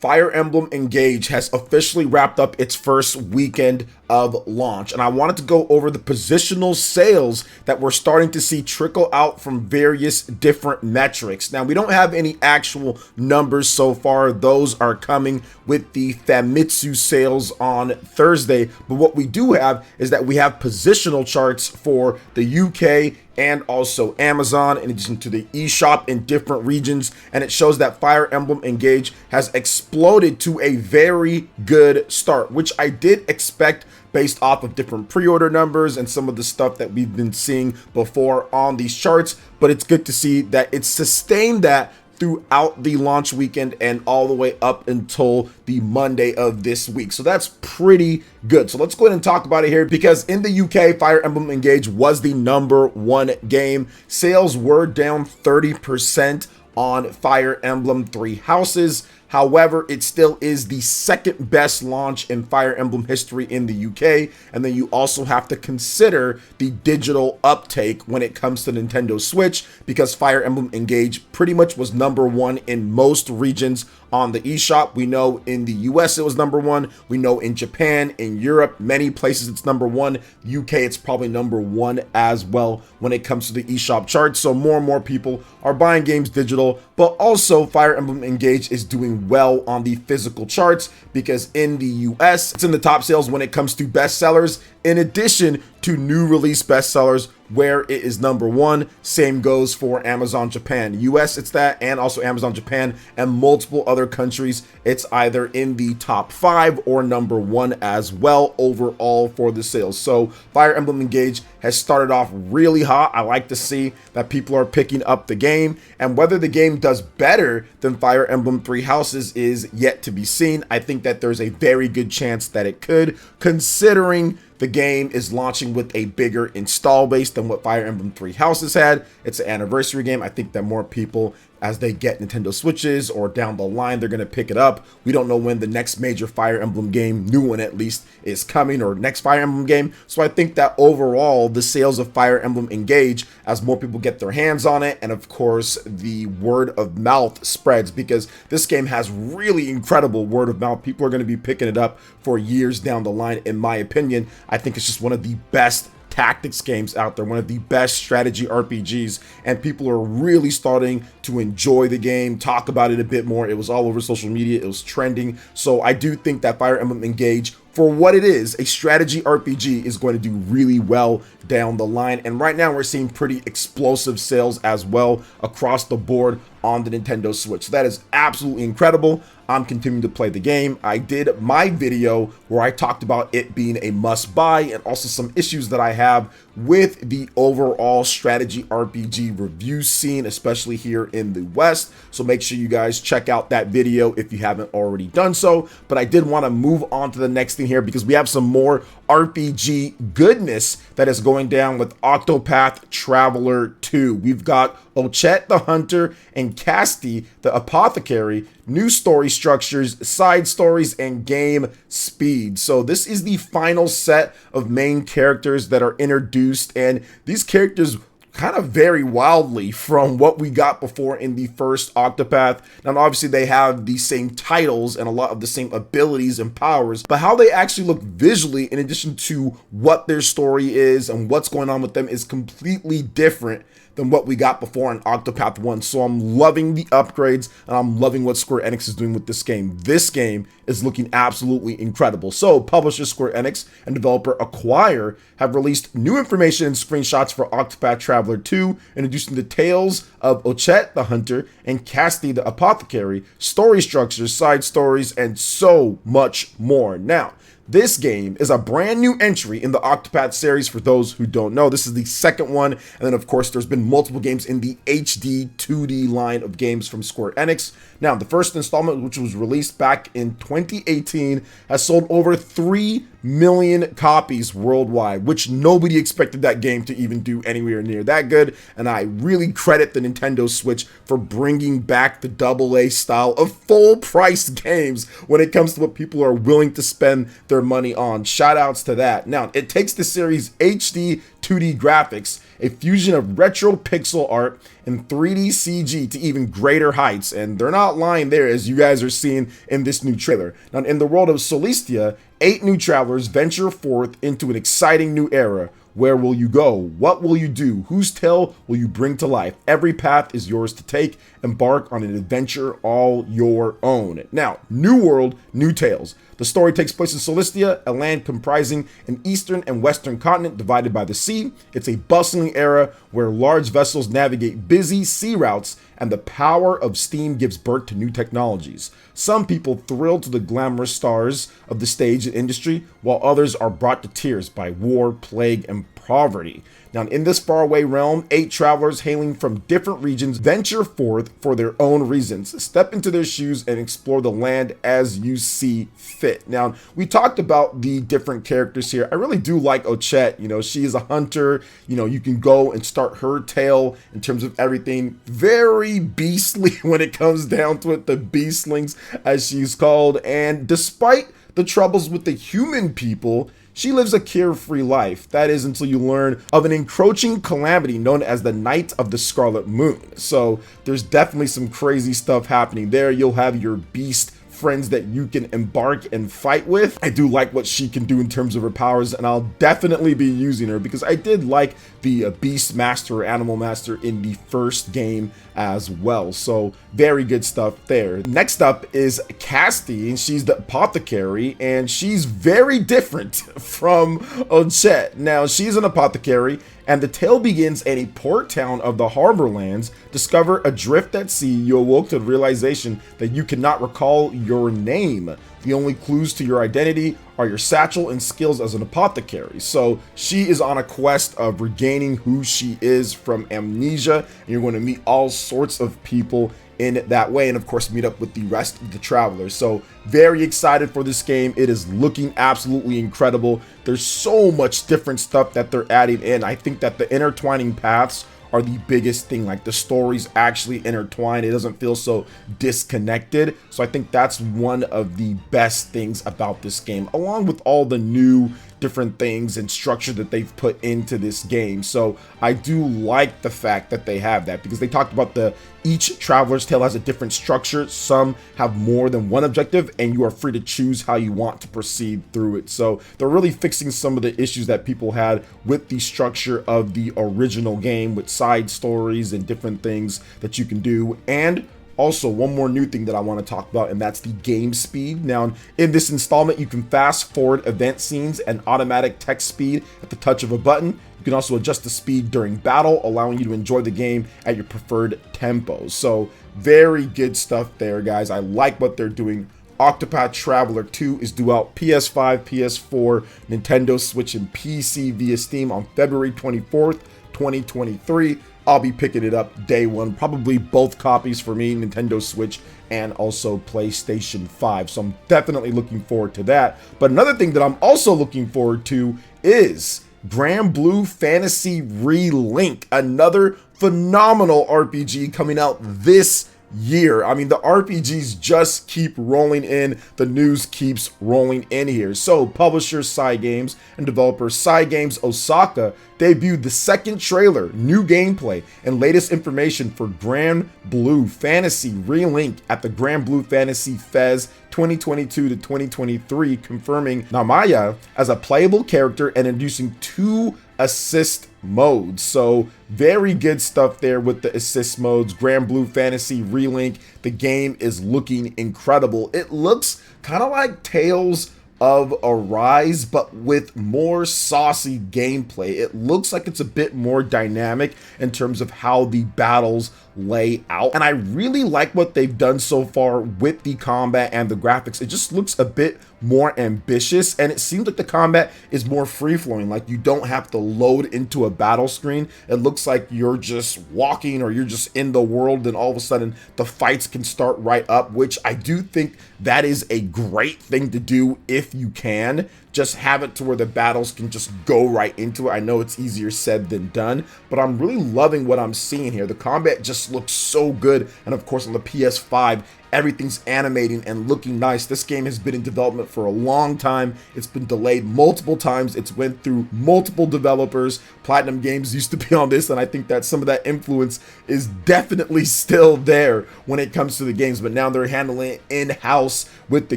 Fire Emblem Engage has officially wrapped up its first weekend of launch, and I wanted to go over the positional sales that we're starting to see trickle out from various different metrics. Now, we don't have any actual numbers so far. Those are coming with the Famitsu sales on Thursday, but what we do have is that we have positional charts for the UK and also Amazon, in addition to the eShop in different regions, and it shows that Fire Emblem Engage has exploded to a very good start, which I did expect based off of different pre-order numbers and some of the stuff that we've been seeing before on these charts. But it's good to see that it's sustained that throughout the launch weekend and all the way up until the Monday of this week. So that's pretty good. So let's go ahead and talk about it here, because in the UK, Fire Emblem Engage was the #1 game. Sales were down 30% on Fire Emblem Three Houses. However, it still is the second best launch in Fire Emblem history in the UK. And then you also have to consider the digital uptake when it comes to Nintendo Switch, because Fire Emblem Engage pretty much was #1 in most regions on the eShop. We know in the US it was #1. We know in Japan, in Europe, many places it's #1. UK, it's probably #1 as well when it comes to the eShop charts. So more and more people are buying games digital, but also Fire Emblem Engage is doing well on the physical charts, because in the US, it's in the top sales when it comes to bestsellers, in addition to new release bestsellers, where it is #1. Same goes for Amazon Japan. US, it's that, and also Amazon Japan and multiple other countries. It's either in the top 5 or #1 as well overall for the sales. So Fire Emblem Engage has started off really hot. I like to see that people are picking up the game, and whether the game does better than Fire Emblem Three Houses is yet to be seen. I think that there's a very good chance that it could, considering the game is launching with a bigger install base than what Fire Emblem Three Houses had. It's an anniversary game. I think that more people, as they get Nintendo Switches or down the line, they're going to pick it up. We don't know when the next major Fire Emblem game, new one at least, is coming, or next Fire Emblem game. So I think that overall, the sales of Fire Emblem Engage, as more people get their hands on it, and of course, the word of mouth spreads, because this game has really incredible word of mouth. People are going to be picking it up for years down the line, in my opinion. I think it's just one of the best tactics games out there, one of the best strategy RPGs, and people are really starting to enjoy the game, talk about it a bit more. It was all over social media, it was trending. So I do think that Fire Emblem Engage, for what it is, a strategy RPG, is going to do really well down the line. And right now we're seeing pretty explosive sales as well across the board on the Nintendo Switch. So that is absolutely incredible. I'm continuing to play the game. I did my video where I talked about it being a must buy, and also some issues that I have with the overall strategy RPG review scene, especially here in the West. So make sure you guys check out that video if you haven't already done so. But I did want to move on to the next thing here, because we have some more RPG goodness that is going down with Octopath Traveler 2. We've got Ochet the Hunter and Casti the Apothecary, new story structures, side stories, and game speed. So this is the final set of main characters that are introduced, and these characters kind of vary wildly from what we got before in the first Octopath. Now, obviously they have the same titles and a lot of the same abilities and powers, but how they actually look visually, in addition to what their story is and what's going on with them, is completely different than what we got before in Octopath 1. So I'm loving the upgrades, and I'm loving what Square Enix is doing with this game. This game is looking absolutely incredible. So publisher Square Enix and developer Acquire have released new information and screenshots for Octopath Traveler 2, introducing the tales of Ochet the Hunter and Casti the Apothecary, story structures, side stories, and so much more. Now, this game is a brand new entry in the Octopath series. For those who don't know, this is the second one, and then of course there's been multiple games in the HD 2D line of games from Square Enix. Now, the first installment, which was released back in 2018, has sold over 3 million copies worldwide, which nobody expected that game to even do anywhere near that good. And I really credit the Nintendo Switch for bringing back the AA style of full price games when it comes to what people are willing to spend their money on. Shout outs to that. Now, it takes the series HD 2D graphics, a fusion of retro pixel art and 3D CG to even greater heights, and they're not lying there, as you guys are seeing in this new trailer. Now, in the world of Solistia, 8 new travelers venture forth into an exciting new era. Where will you go? What will you do? Whose tale will you bring to life? Every path is yours to take. Embark on an adventure all your own. Now, new world, new tales. The story takes place in Solistia, a land comprising an eastern and western continent divided by the sea. It's a bustling era where large vessels navigate busy sea routes, and the power of steam gives birth to new technologies. Some people thrill to the glamorous stars of the stage and industry, while others are brought to tears by war, plague, and poverty. Now, in this faraway realm, 8 travelers hailing from different regions venture forth for their own reasons. Step into their shoes and explore the land as you see fit. Now, we talked about the different characters here. I really do like Ochette. You know, she is a hunter. You know, you can go and start her tale in terms of everything. Very beastly when it comes down to it, the beastlings, as she's called. And despite the troubles with the human people, she lives a carefree life. That is until you learn of an encroaching calamity known as the Night of the Scarlet Moon. So there's definitely some crazy stuff happening there. You'll have your beast friends that you can embark and fight with. I do like what she can do in terms of her powers, and I'll definitely be using her because I did like the Beast Master or Animal Master in the first game as well. So very good stuff there. Next up is Casti, and she's the apothecary, and she's very different from Ochette. Now, she's an apothecary, and the tale begins at a port town of the Harborlands. Discover adrift at sea, you awoke to the realization that you cannot recall your name. The only clues to your identity are your satchel and skills as an apothecary. So she is on a quest of regaining who she is from amnesia, and you're going to meet all sorts of people in that way, and of course meet up with the rest of the travelers. So very excited for this game. It is looking absolutely incredible. There's so much different stuff that they're adding in. I think that the intertwining paths are the biggest thing. Like, the stories actually intertwine. It doesn't feel so disconnected. So I think that's one of the best things about this game, along with all the new different things and structure that they've put into this game. So I do like the fact that they have that, because they talked about each traveler's tale has a different structure. Some have more than one objective, and you are free to choose how you want to proceed through it. So they're really fixing some of the issues that people had with the structure of the original game, with side stories and different things that you can do. And also, one more new thing that I want to talk about, and that's the game speed. Now, in this installment, you can fast forward event scenes and automatic text speed at the touch of a button. You can also adjust the speed during battle, allowing you to enjoy the game at your preferred tempo. So very good stuff there, guys. I like what they're doing. Octopath Traveler 2 is due out PS5, PS4, Nintendo Switch, and PC via Steam on February 24th, 2023. I'll be picking it up day one, probably both copies for me, Nintendo Switch and also PlayStation 5. So I'm definitely looking forward to that. But another thing that I'm also looking forward to is Granblue Fantasy Relink, another phenomenal RPG coming out this year. I mean, the RPGs just keep rolling in. The news keeps rolling in here. So publisher Cygames and developer Cygames Osaka debuted the second trailer, new gameplay, and latest information for Granblue Fantasy Relink at the Granblue Fantasy Fez 2022 to 2023, confirming Namaya as a playable character and introducing 2 assist modes. So very good stuff there with the assist modes. Granblue Fantasy Relink, the game is looking incredible. It looks kind of like Tales of Arise, but with more saucy gameplay. It looks like it's a bit more dynamic in terms of how the battles lay out, and I really like what they've done so far with the combat and the graphics. It just looks a bit more ambitious, and it seems like the combat is more free-flowing. Like, you don't have to load into a battle screen. It looks like you're just walking, or you're just in the world, and all of a sudden the fights can start right up, which I do think that is a great thing to do if you can. Just have it to where the battles can just go right into it. I know it's easier said than done, but I'm really loving what I'm seeing here. The combat just looks so good, and of course on the PS5, everything's animating and looking nice. This game has been in development for a long time. It's been delayed multiple times. It's went through multiple developers. Platinum Games used to be on this, and I think that some of that influence is definitely still there when it comes to the games, but now they're handling it in-house with the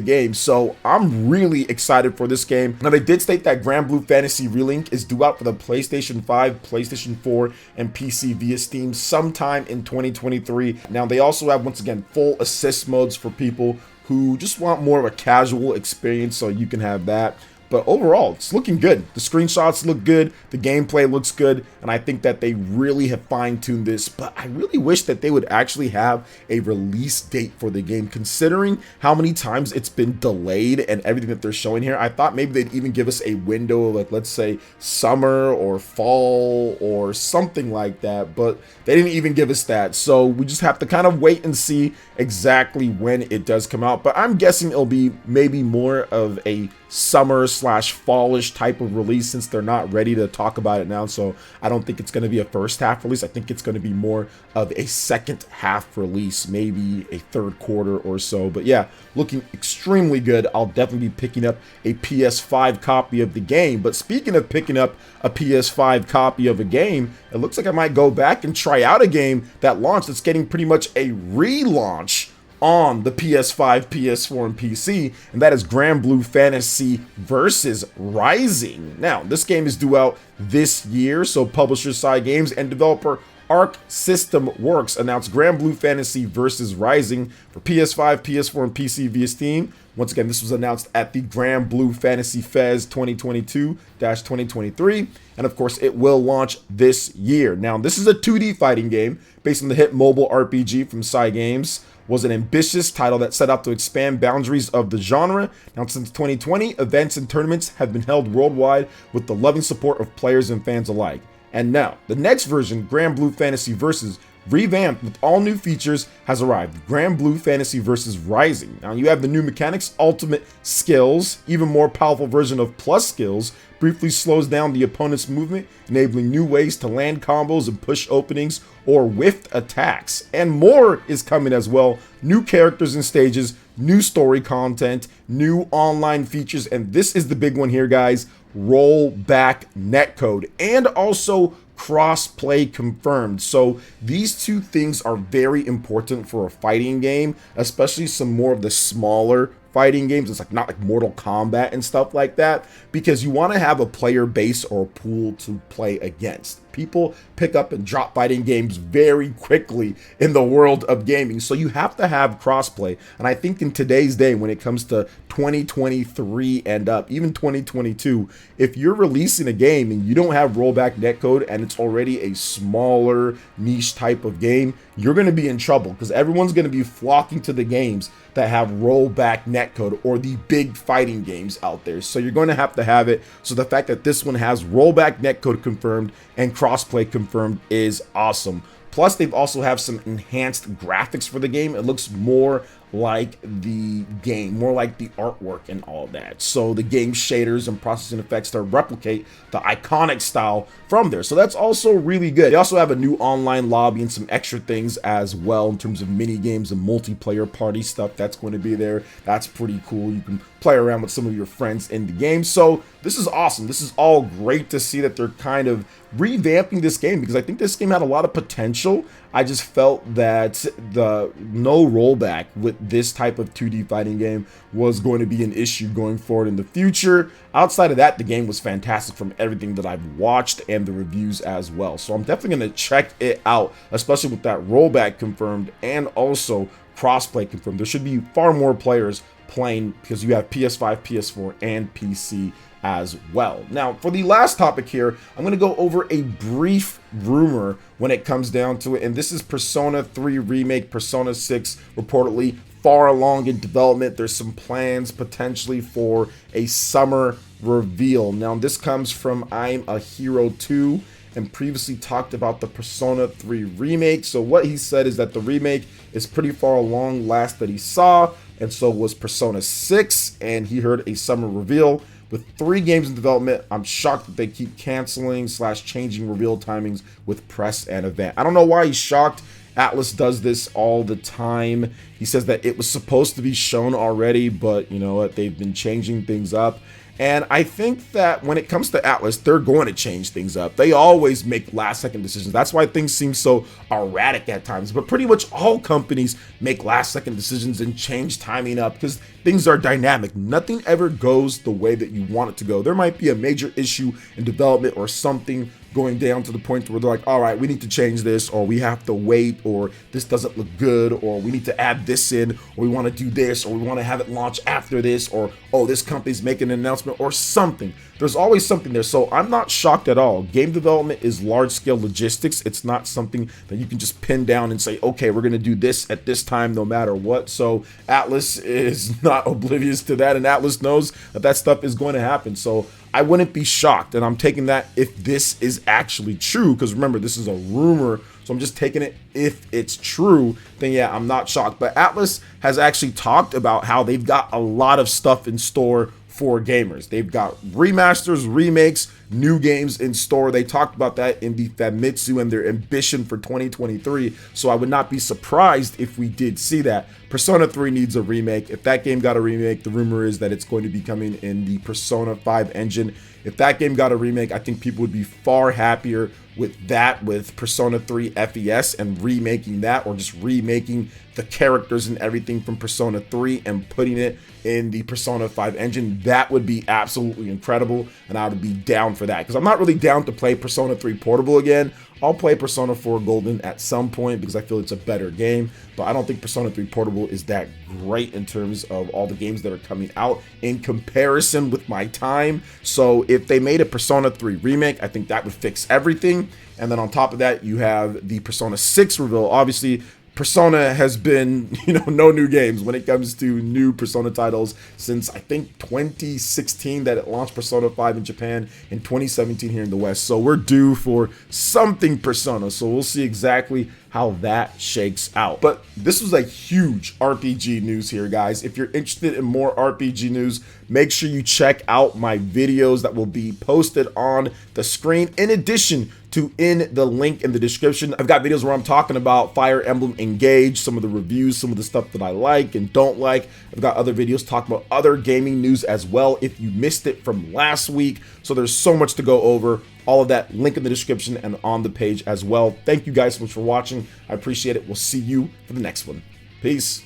game. So I'm really excited for this game. Now, they did state that Granblue Fantasy Relink is due out for the PlayStation 5, PlayStation 4, and PC via Steam sometime in 2023. Now, they also have, once again, full assist modes for people who just want more of a casual experience, so you can have that. But overall, it's looking good. The screenshots look good, the gameplay looks good, and I think that they really have fine-tuned this. But I really wish that they would actually have a release date for the game, considering how many times it's been delayed and everything that they're showing here. I thought maybe they'd even give us a window, like let's say summer or fall or something like that, but they didn't even give us that. So we just have to kind of wait and see exactly when it does come out. But I'm guessing it'll be maybe more of a summer/fallish type of release, since they're not ready to talk about it now. So I don't think it's going to be a first half release. I think it's going to be more of a second half release, maybe a third quarter or so. But yeah, looking extremely good. I'll definitely be picking up a PS5 copy of the game. But speaking of picking up a PS5 copy of a game, it looks like I might go back and try out a game that launched that's getting pretty much a relaunch on the PS5, PS4, and PC, and that is Granblue Fantasy versus Rising. Now, this game is due out this year, so publisher Side Games and developer Arc System Works announced Granblue Fantasy versus Rising for PS5, PS4, and PC via Steam. Once again, this was announced at the Granblue Fantasy Fest 2022-2023, and of course, it will launch this year. Now, this is a 2D fighting game based on the hit mobile RPG from Side Games. Was an ambitious title that set out to expand boundaries of the genre. Now, since 2020, events and tournaments have been held worldwide with the loving support of players and fans alike. And now, the next version, Granblue Fantasy Versus, revamped with all new features, has arrived. Granblue Fantasy Versus Rising. Now, you have the new mechanics, ultimate skills, even more powerful version of plus skills, briefly slows down the opponent's movement, enabling new ways to land combos and push openings or whiffed attacks. And more is coming as well. New characters and stages, new story content, new online features, and this is the big one here, guys. Rollback netcode, and also cross-play confirmed. So these two things are very important for a fighting game, especially some more of the smaller fighting games. It's like not like Mortal Kombat and stuff like that, because you want to have a player base or a pool to play against. People pick up and drop fighting games very quickly in the world of gaming, so you have to have crossplay. And I think in today's day, when it comes to 2023 and up, even 2022, if you're releasing a game and you don't have rollback netcode and it's already a smaller niche type of game, you're going to be in trouble, because everyone's going to be flocking to the games that have rollback netcode, or the big fighting games out there. So you're going to have it. So the fact that this one has rollback netcode confirmed and crossplay confirmed is awesome. Plus, they've also have some enhanced graphics for the game. It looks more like the game, more like the artwork and all that. So the game shaders and processing effects to replicate the iconic style from there. So that's also really good. They also have a new online lobby and some extra things as well in terms of mini games and multiplayer party stuff that's going to be there. That's pretty cool. You can play around with some of your friends in the game. So this is awesome. This is all great to see that they're kind of revamping this game, because I think this game had a lot of potential. I just felt that the no rollback with this type of 2D fighting game was going to be an issue going forward in the future. Outside of that, the game was fantastic from everything that I've watched and the reviews as well. So I'm definitely going to check it out, especially with that rollback confirmed and also crossplay confirmed. There should be far more players playing, because you have PS5, PS4, and PC as well. Now, for the last topic here, I'm going to go over a brief rumor when it comes down to it, and this is Persona 3 Remake, Persona 6 reportedly far along in development. There's some plans potentially for a summer reveal. Now, this comes from I'm a Hero 2, and previously talked about the Persona 3 Remake. So what he said is that the remake is pretty far along last that he saw, and so was Persona 6, and he heard a summer reveal. With 3 games in development, I'm shocked that they keep canceling / changing reveal timings with press and event. I don't know why he's shocked. Atlas does this all the time. He says that it was supposed to be shown already, but you know what, they've been changing things up. And I think that when it comes to Atlas, they're going to change things up. They always make last-second decisions. That's why things seem so erratic at times. But pretty much all companies make last-second decisions and change timing up because things are dynamic. Nothing ever goes the way that you want it to go. There might be a major issue in development or something going down to the point where they're like, all right, we need to change this, or we have to wait, or this doesn't look good, or we need to add this in, or we want to do this, or we want to have it launch after this, or oh, this company's making an announcement, or something. There's always something there. So I'm not shocked at all. Game development is large-scale logistics. It's not something that you can just pin down and say, okay, we're going to do this at this time no matter what. So Atlas is not oblivious to that, and Atlas knows that that stuff is going to happen. So I wouldn't be shocked, and I'm taking that if this is actually true, because remember, this is a rumor, so I'm just taking it if it's true, then yeah, I'm not shocked. But Atlas has actually talked about how they've got a lot of stuff in store for gamers. They've got remasters, remakes, new games in store. They talked about that in the Famitsu and their ambition for 2023, so I would not be surprised if we did see that. Persona 3 needs a remake. If that game got a remake, the rumor is that it's going to be coming in the Persona 5 engine. If that game got a remake, I think people would be far happier with that, with Persona 3 FES and remaking that, or just remaking the characters and everything from Persona 3 and putting it in the Persona 5 engine. That would be absolutely incredible, and I would be down for that, because I'm not really down to play Persona 3 Portable again. I'll play Persona 4 Golden at some point because I feel it's a better game, but I don't think Persona 3 Portable is that great in terms of all the games that are coming out in comparison with my time. So if they made a Persona 3 remake, I think that would fix everything. And then on top of that, you have the Persona 6 reveal. Obviously, Persona has been, no new games when it comes to new Persona titles since I think 2016 that it launched Persona 5 in Japan, in 2017 here in the West. So we're due for something Persona. So we'll see exactly how that shakes out. But this was a huge RPG news here, guys. If you're interested in more RPG news, make sure you check out my videos that will be posted on the screen, in addition to in the link in the description. I've got videos where I'm talking about Fire Emblem Engage, some of the reviews, some of the stuff that I like and don't like. I've got other videos talking about other gaming news as well if you missed it from last week. So there's so much to go over. All of that link in the description and on the page as well. Thank you guys so much for watching. I appreciate it. We'll see you for the next one. Peace.